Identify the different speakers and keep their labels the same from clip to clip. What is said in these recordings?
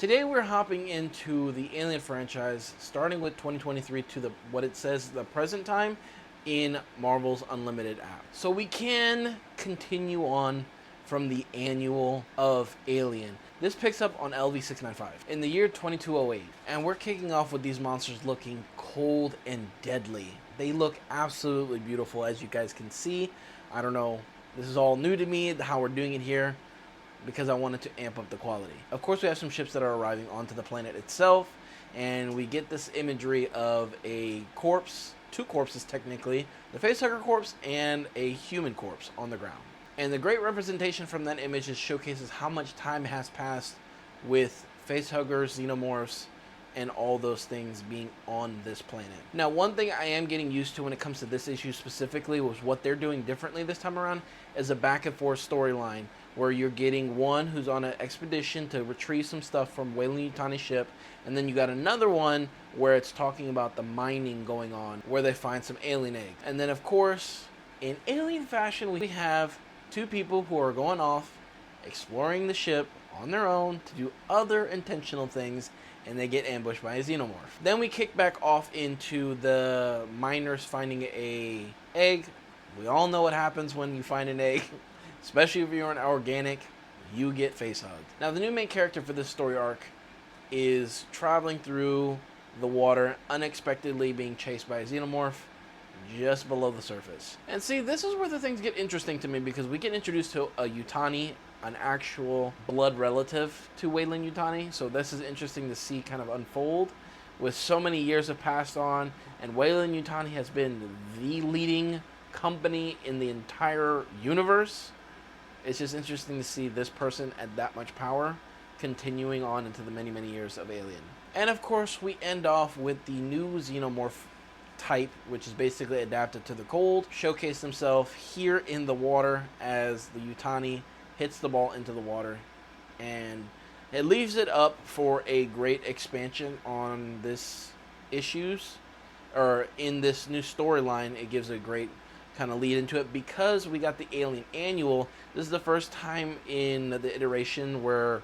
Speaker 1: Today we're hopping into the Alien franchise, starting with 2023 to what it says the present time in Marvel's Unlimited app. So we can continue on from the annual of Alien. This picks up on LV695 in the year 2208, and we're kicking off with these monsters looking cold and deadly. They look absolutely beautiful, as you guys can see. I don't know, this is all new to me, how we're doing it here, because I wanted to amp up the quality. Of course, we have some ships that are arriving onto the planet itself, and we get this imagery of a corpse, two corpses technically, the facehugger corpse and a human corpse on the ground. And the great representation from that image is showcases how much time has passed with facehuggers, xenomorphs, and all those things being on this planet. Now, one thing I am getting used to when it comes to this issue specifically was what they're doing differently this time around is a back and forth storyline where you're getting one who's on an expedition to retrieve some stuff from Weyland-Yutani's ship, and then you got another one where it's talking about the mining going on, where they find some alien eggs. And then, of course, in alien fashion, we have two people who are going off, exploring the ship on their own to do other intentional things, and they get ambushed by a xenomorph. Then we kick back off into the miners finding a egg. We all know what happens when you find an egg, especially if you're an organic, you get face hugged. Now, the new main character for this story arc is traveling through the water, unexpectedly being chased by a xenomorph just below the surface. And see, this is where the things get interesting to me, because we get introduced to a Yutani, an actual blood relative to Weyland-Yutani. So this is interesting to see kind of unfold with so many years have passed on, and Weyland-Yutani has been the leading company in the entire universe. It's just interesting to see this person at that much power continuing on into the many, many years of Alien. And of course, we end off with the new Xenomorph type, which is basically adapted to the cold, showcase himself here in the water as the Yutani hits the ball into the water, and it leaves it up for a great expansion on this issues, or in this new storyline. It gives a great kind of lead into it because we got the Alien Annual. This is the first time in the iteration where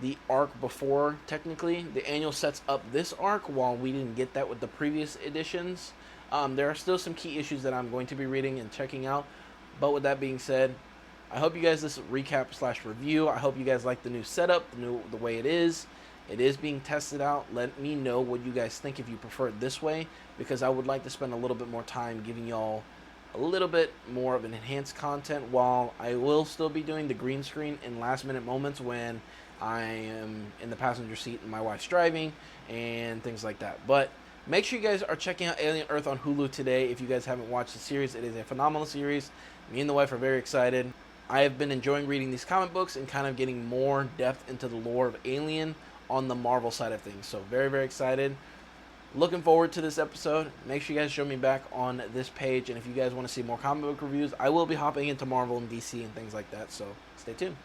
Speaker 1: the arc before, technically, the Annual sets up this arc while we didn't get that with the previous editions. There are still some key issues that I'm going to be reading and checking out, but with that being said, I hope you guys, this recap / review, I hope you guys like the new setup, the way it is. It is being tested out. Let me know what you guys think if you prefer it this way, because I would like to spend a little bit more time giving y'all a little bit more of an enhanced content, while I will still be doing the green screen in last minute moments when I am in the passenger seat and my wife's driving and things like that. But make sure you guys are checking out Alien Earth on Hulu today if you guys haven't watched the series. It is a phenomenal series. Me and the wife are very excited. I have been enjoying reading these comic books and kind of getting more depth into the lore of Alien on the Marvel side of things. So very, very excited. Looking forward to this episode. Make sure you guys show me back on this page. And if you guys want to see more comic book reviews, I will be hopping into Marvel and DC and things like that. So stay tuned.